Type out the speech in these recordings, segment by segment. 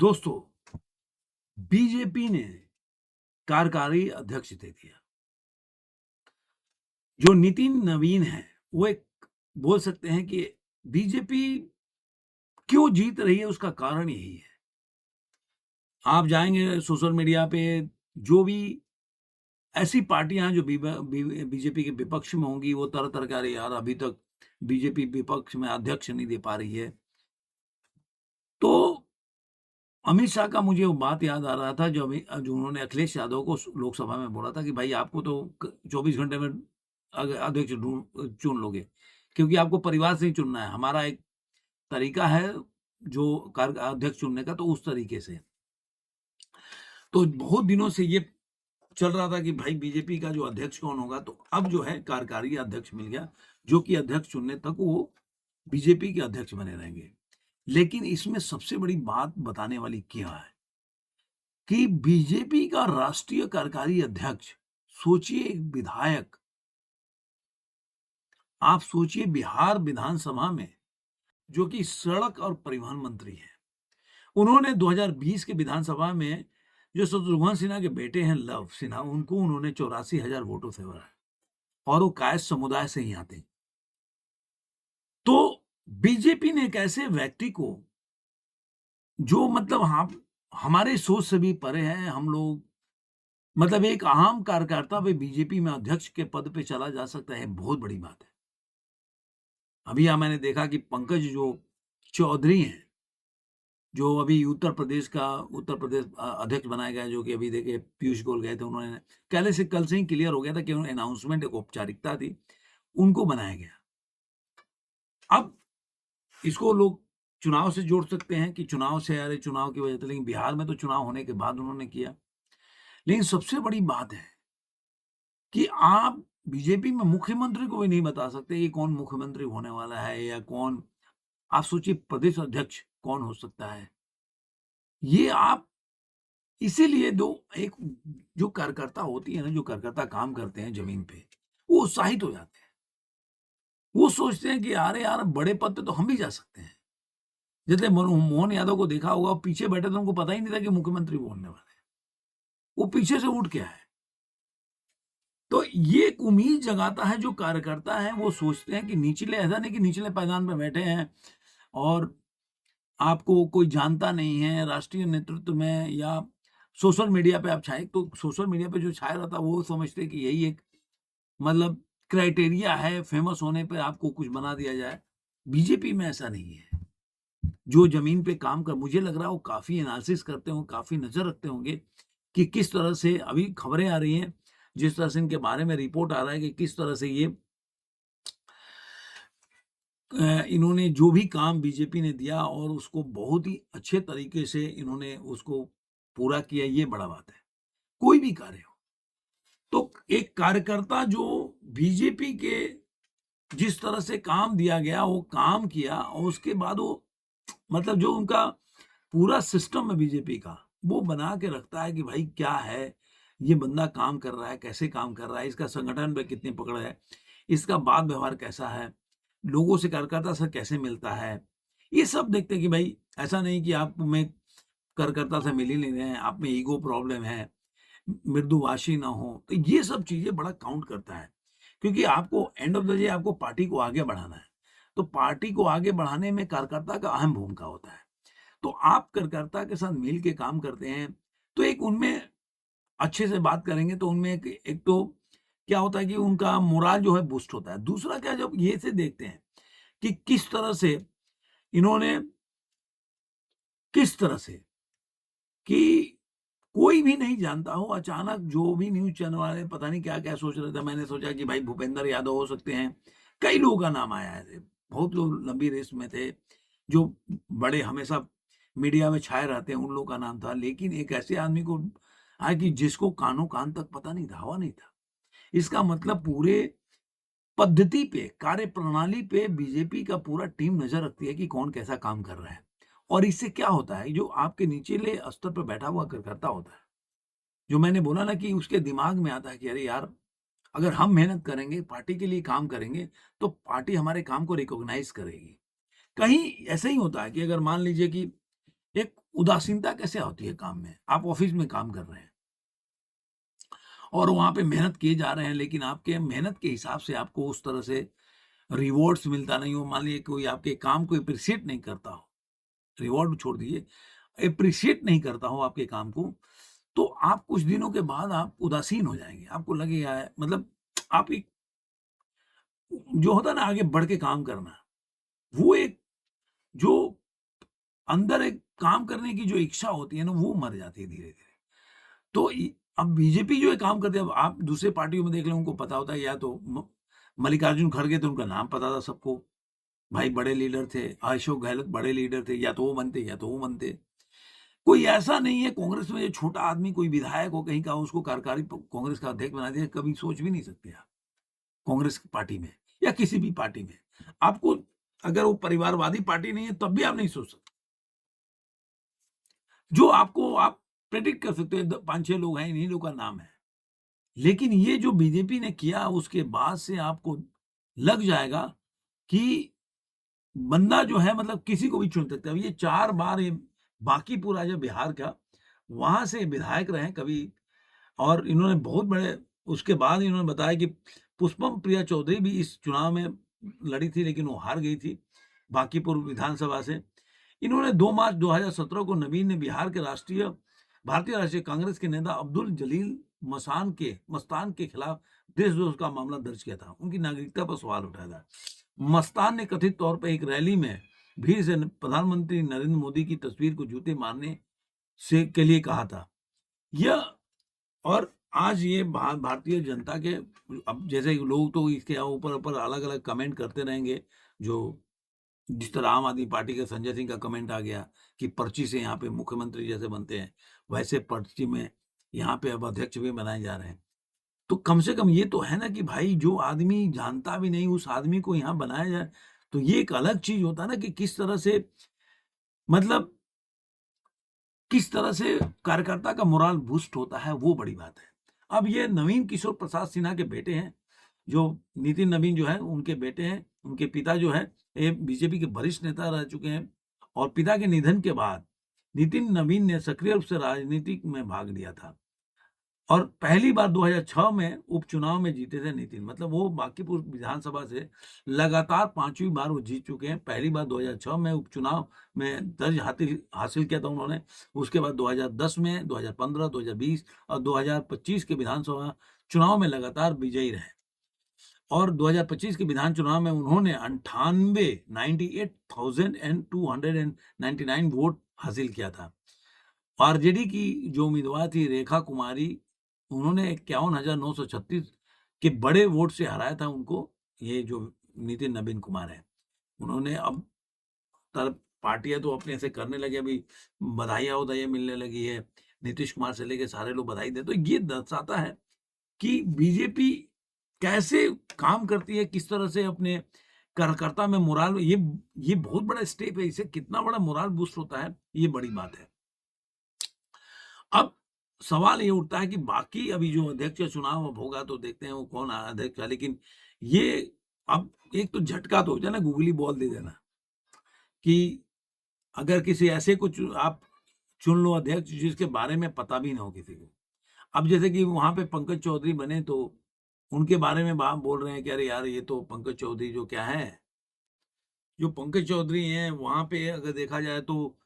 दोस्तों, बीजेपी ने कार्यकारी अध्यक्ष दे दिया। जो नितिन नवीन है, वो एक बोल सकते हैं कि बीजेपी क्यों जीत रही है उसका कारण यही है। आप जाएँगे सोशल मीडिया पे, जो भी ऐसी पार्टियाँ हैं जो बीजेपी के विपक्ष में होंगी, वो तरह-तरह के अरे यार अभी तक बीजेपी विपक्ष में अध्यक्ष नहीं दे पा रही है। तो अमित शाह का मुझे वो बात याद आ रहा था जो उन्होंने अखिलेश यादव को लोकसभा में बोला था कि भाई आपको तो 24 घंटे में अध्यक्ष चुन लोगे, क्योंकि आपको परिवार से ही चुनना है। हमारा एक तरीका है जो कार्य अध्यक्ष चुनने का, तो उस तरीके से। तो बहुत दिनों से ये चल रहा था कि भाई बीजेपी का जो अध्यक्ष कौन होगा, तो अब जो है कार्यकारी अध्यक्ष मिल गया, जो कि अध्यक्ष चुनने तक वो बीजेपी के अध्यक्ष बने रहेंगे। लेकिन इसमें सबसे बड़ी बात बताने वाली क्या है कि बीजेपी का राष्ट्रीय कार्यकारी अध्यक्ष, सोचिए एक विधायक, आप सोचिए बिहार विधानसभा में जो कि सड़क और परिवहन मंत्री हैं, उन्होंने 2020 के विधानसभा में जो शत्रुघ्न सिन्हा के बेटे हैं लव सिन्हा, उनको उन्होंने 84,000 वोटों से हराया और वो कायस्थ समुदाय से ही आते हैं। तो बीजेपी ने एक ऐसे व्यक्ति को, जो मतलब हम हमारे सोच से भी परे है, हम लोग मतलब एक आम कार्यकर्ता भी बीजेपी में अध्यक्ष के पद पे चला जा सकता है, बहुत बड़ी बात है। अभी यहाँ मैंने देखा कि पंकज जो चौधरी हैं, जो अभी उत्तर प्रदेश अध्यक्ष बनाया गया है, जो कि अभी देखिए पीयूष गोयल गए थे, उन्होंने कल से ही क्लियर हो गया था कि अनाउंसमेंट एक औपचारिकता थी, उनको बनाया गया। अब इसको लोग चुनाव से जोड़ सकते हैं कि चुनाव से, अरे चुनाव की वजह से, लेकिन बिहार में तो चुनाव होने के बाद उन्होंने किया। लेकिन सबसे बड़ी बात है कि आप बीजेपी में मुख्यमंत्री को भी नहीं बता सकते कि कौन मुख्यमंत्री होने वाला है या कौन, आप सोचिए प्रदेश अध्यक्ष कौन हो सकता है। ये आप इसीलिए दो एक जो कार्यकर्ता होती है ना, जो कार्यकर्ता काम करते हैं जमीन पे, वो उत्साहित हो जाते हैं। वो सोचते हैं कि अरे यार बड़े पद पे तो हम भी जा सकते हैं। जैसे मोहन यादव को देखा होगा, पीछे बैठे थे, उनको पता ही नहीं था कि मुख्यमंत्री वो बनने वाले हैं। वो पीछे से उठ के आए। तो ये एक उम्मीद जगाता है, जो कार्यकर्ता है वो सोचते हैं कि निचले, ऐसा नहीं कि निचले पायदान पे बैठे हैं और आपको कोई जानता नहीं है राष्ट्रीय नेतृत्व में, या सोशल मीडिया पे आप छाए, तो सोशल मीडिया पे जो छाया रहता है वो समझते हैं कि यही एक मतलब क्राइटेरिया है फेमस होने पे, आपको कुछ बना दिया जाए। बीजेपी में ऐसा नहीं है। जो ज़मीन पे काम कर, मुझे लग रहा है वो काफ़ी एनालिसिस करते होंगे, काफ़ी नज़र रखते होंगे कि किस तरह से अभी खबरें आ रही हैं, जिस तरह से इनके बारे में रिपोर्ट आ रहा है कि किस तरह से ये इन्होंने जो भी काम बीजेपी ने दिया और उसको बहुत ही अच्छे तरीके से इन्होंने उसको पूरा किया, ये बड़ा बात है। कोई भी कार्य हो, तो एक कार्यकर्ता जो बीजेपी के जिस तरह से काम दिया गया, वो काम किया और उसके बाद वो मतलब जो उनका पूरा सिस्टम है बीजेपी का, वो बना के रखता है कि भाई क्या है, ये बंदा काम कर रहा है, कैसे काम कर रहा है, इसका संगठन पे कितनी पकड़ है, इसका बात व्यवहार कैसा है, लोगों से कार्यकर्ता से कैसे मिलता है। ये सब देखते हैं कि भाई ऐसा नहीं कि आप में कार्यकर्ता से मिल ही नहीं रहे हैं, आप में ईगो प्रॉब्लम है, मृदुभाषी ना हो, तो ये सब चीज़ें बड़ा काउंट करता है। क्योंकि आपको एंड ऑफ द डे आपको पार्टी को आगे बढ़ाना है। तो पार्टी को आगे बढ़ाने में कार्यकर्ता का अहम भूमिका होता है। तो आप कार्यकर्ता के साथ मिल के काम करते हैं, तो एक उनमें अच्छे से बात करेंगे तो उनमें एक एक तो क्या होता है कि उनका मोराल जो है बूस्ट होता है। दूसरा क्या, जब ये से देखते हैं कि किस तरह से इन्होंने, किस तरह से कि कोई भी नहीं जानता हो, अचानक जो भी न्यूज़ चैनल वाले पता नहीं क्या-क्या सोच रहे थे। मैंने सोचा कि भाई भूपेंद्र यादव हो सकते हैं। कई लोगों का नाम आया है। बहुत लोग लंबी रेस में थे, जो बड़े हमेशा मीडिया में छाए रहते हैं, उन लोगों का नाम था। लेकिन एक ऐसे आदमी को आया कि जिसको कानो-कान तक पता नहीं था, हवा नहीं था। इसका मतलब पूरे पद्धति पे, कार्यप्रणाली पे बीजेपी का पूरा टीम नज़र रखती है कि कौन कैसा काम कर रहा है। और इससे क्या होता है, जो आपके निचले स्तर पे बैठा हुआ कार्यकर्ता होता है, जो मैंने बोला ना कि उसके दिमाग में आता है कि अरे यार, अगर हम मेहनत करेंगे, पार्टी के लिए काम करेंगे, तो पार्टी हमारे काम को रिकॉग्नाइज़ करेगी। कहीं ऐसा ही होता है कि अगर मान लीजिए कि एक उदासीनता कैसे होती है काम में? आप ऑफ़िस में काम कर रहे हैं और वहाँ पे मेहनत किए जा रहे हैं, लेकिन आपके मेहनत के हिसाब से आपको उस तरह से रिवॉर्ड्स मिलता नहीं हो। मान लीजिए कोई आपके काम को एप्रिशिएट नहीं करता हो, रिवॉर्ड छोड़ दीजिए, एप्रिशिएट नहीं करता हो आपके काम को, तो आप कुछ दिनों के बाद आप उदासीन हो जाएँगे। आपको लगेगा मतलब आप एक जो होता है ना आगे बढ़ के काम करना, वो एक जो अंदर एक काम करने की जो इच्छा होती है ना, वो मर जाती है धीरे-धीरे। तो अब बीजेपी जो है काम करती है, अब आप दूसरे पार्टियों में देख लें, उनको पता होता है, या तो मल्लिकार्जुन खड़गे थे, उनका नाम पता था सबको, भाई बड़े लीडर थे, अशोक गहलोत बड़े लीडर थे, या तो वो बनते या तो वो बनते। कोई ऐसा नहीं है कांग्रेस में जो छोटा आदमी कोई विधायक हो कहीं का, उसको कार्यकारी कांग्रेस का अध्यक्ष बना दिया, कभी सोच भी नहीं सकते आप कांग्रेस की पार्टी में या किसी भी पार्टी में। आपको अगर वो परिवारवादी पार्टी नहीं है तब भी आप नहीं सोच सकते। जो आपको आप प्रेडिक्ट कर सकते हैं, 5-6 लोग हैं, इन्हीं लोग का नाम है। लेकिन ये जो बीजेपी ने किया उसके बाद से आपको लग जाएगा कि बंदा जो है मतलब किसी को भी चुन सकता है। अब ये 4 बार ये बांकीपुर राजा बिहार का, वहाँ से विधायक रहे हैं कभी, और इन्होंने बहुत बड़े, उसके बाद इन्होंने बताया कि पुष्पम प्रिया चौधरी भी इस चुनाव में लड़ी थी, लेकिन वो हार गई थी बांकीपुर विधानसभा से। इन्होंने 2 मार्च 2017 को नवीन ने बिहार के भारतीय राष्ट्रीय कांग्रेस के नेता अब्दुल जलील मस्तान के खिलाफ देशद्रोह का मामला दर्ज किया था। उनकी नागरिकता पर सवाल उठाया था। मस्तान ने कथित तौर पर एक रैली में भीड़ से प्रधानमंत्री नरेंद्र मोदी की तस्वीर को जूते मारने से के लिए कहा था। यह और आज ये भारतीय जनता के, अब जैसे लोग तो इसके ऊपर अलग-अलग कमेंट करते रहेंगे, जो जिस तरह आम आदमी पार्टी के संजय सिंह का कमेंट आ गया कि पर्ची से यहाँ पे मुख्यमंत्री जैसे बनते हैं, वैसे पर्ची में यहाँ पे अब अध्यक्ष भी बनाए जा रहे हैं। तो कम से कम ये तो है ना कि भाई जो आदमी जानता भी नहीं उस आदमी को यहाँ बनाया जाए, तो ये एक अलग चीज़ होता है ना कि किस तरह से मतलब किस तरह से कार्यकर्ता का मोराल बूस्ट होता है, वो बड़ी बात है। अब ये नवीन किशोर प्रसाद सिन्हा के बेटे हैं, जो नितिन नवीन जो है उनके बेटे हैं। उनके पिता जो है ये बीजेपी के वरिष्ठ नेता रह चुके हैं, और पिता के निधन के बाद नितिन नवीन ने सक्रिय रूप से राजनीति में भाग लिया था। और पहली बार 2006 में उपचुनाव में जीते थे नितिन, मतलब वो बांकीपुर विधानसभा से लगातार 5वीं बार वो जीत चुके हैं। पहली बार 2006 में उपचुनाव में दर्ज हासिल हासिल किया था उन्होंने। उसके बाद 2010 में, 2015, 2020 और 2025 के विधानसभा चुनाव में लगातार विजयी रहे। और 2025 के विधान चुनाव में उन्होंने 98,299 वोट हासिल किया था। आरजेडी की जो उम्मीदवार थी रेखा कुमारी, उन्होंने 51,936 के बड़े वोट से हराया था उनको, ये जो नितिन नवीन कुमार है। उन्होंने अब तरफ पार्टियाँ तो अपने से करने लगे, अभी बधाइयाँ-वधाइयाँ मिलने लगी है। नीतीश कुमार से लेके सारे लोग बधाई दें, तो ये दर्शाता है कि बीजेपी कैसे काम करती है, किस तरह से अपने कार्यकर्ता में मोराल, ये बहुत बड़ा स्टेप है, इससे कितना बड़ा मोराल बूस्ट होता है, ये बड़ी बात है। अब सवाल ये उठता है कि बाकी अभी जो अध्यक्ष का चुनाव अब होगा तो देखते हैं वो कौन अध्यक्ष है, लेकिन ये अब एक तो झटका तो हो जाए ना, गूगली बॉल दे देना कि अगर किसी ऐसे को आप चुन लो अध्यक्ष जिसके बारे में पता भी ना हो किसी को। अब जैसे कि वहाँ पे पंकज चौधरी बने, तो उनके बारे में बोल रहे हैं कि अरे यार ये तो पंकज चौधरी जो क्या है, जो पंकज चौधरी हैं वहाँ पे अगर देखा जाए तो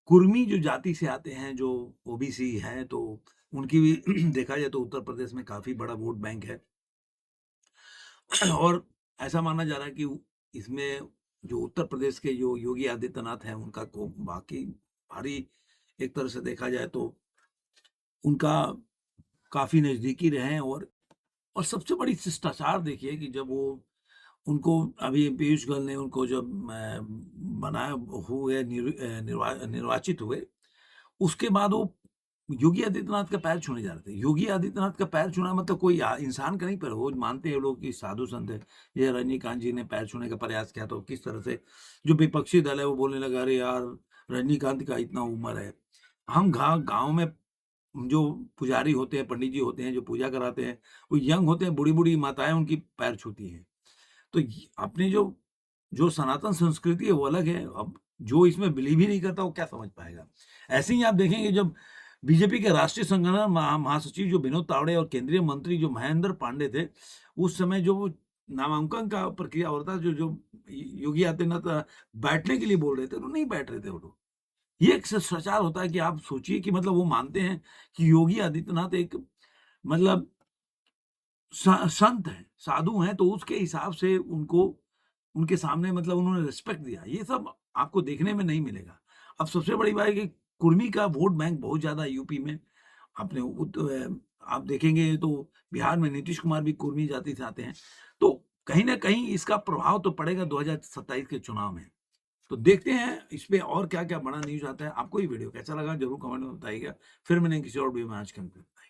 कुर्मी जो जाति से आते हैं, जो ओबीसी हैं, तो उनकी भी देखा जाए तो उत्तर प्रदेश में काफ़ी बड़ा वोट बैंक है। और ऐसा माना जा रहा है कि इसमें जो उत्तर प्रदेश के जो योगी आदित्यनाथ हैं, उनका को बाकी भारी, एक तरह से देखा जाए तो उनका काफ़ी नज़दीकी रहे हैं। और सबसे बड़ी शिष्टाचार देखिए कि जब वो उनको अभी पीयूष गोयल ने उनको जब बनाया हुए निर्वाचित हुए, उसके बाद वो योगी आदित्यनाथ का पैर छूने जा रहे थे। योगी आदित्यनाथ का पैर छूना मतलब कोई इंसान का नहीं, पर वो मानते हैं लोग कि साधु संत है। ये रजनीकांत जी ने पैर छूने का प्रयास किया तो किस तरह से जो विपक्षी दल है वो बोलने लगा, अरे यार रजनीकांत का इतना उम्र है। हम गाँव में जो पुजारी होते हैं, पंडित जी होते हैं, जो पूजा कराते हैं, वो यंग होते हैं, बूढ़ी-बूढ़ी माताएँ उनकी पैर छूती हैं। तो ये अपनी जो जो सनातन संस्कृति है वो अलग है। अब जो इसमें बिलीव ही नहीं करता वो क्या समझ पाएगा? ऐसे ही आप देखेंगे जब बीजेपी के राष्ट्रीय संगठन महासचिव जो विनोद तावड़े और केंद्रीय मंत्री जो महेंद्र पांडे थे, उस समय जो वो नामांकन का प्रक्रिया हो रहा था, जो जो योगी आदित्यनाथ बैठने के लिए बोल रहे थे, तो नहीं बैठ रहे थे वो लोग। ये एक शिष्टाचार होता है कि आप सोचिए कि मतलब वो मानते हैं कि योगी आदित्यनाथ एक मतलब संत हैं, साधु हैं, तो उसके हिसाब से उनको उनके सामने मतलब उन्होंने रिस्पेक्ट दिया। ये सब आपको देखने में नहीं मिलेगा। अब सबसे बड़ी बात है कि कुर्मी का वोट बैंक बहुत ज़्यादा है यूपी में। आपने आप देखेंगे तो बिहार में नीतीश कुमार भी कुर्मी जाति से आते हैं। तो कहीं न कहीं इसका प्रभाव तो पड़ेगा 2027 के चुनाव में। तो देखते हैं इस पे और क्या-क्या बड़ा न्यूज़ आता है। आपको ये वीडियो कैसा लगा ज़रूर कमेंट में बताइएगा। फिर मिलेंगे किसी और वीडियो में आज के लिए।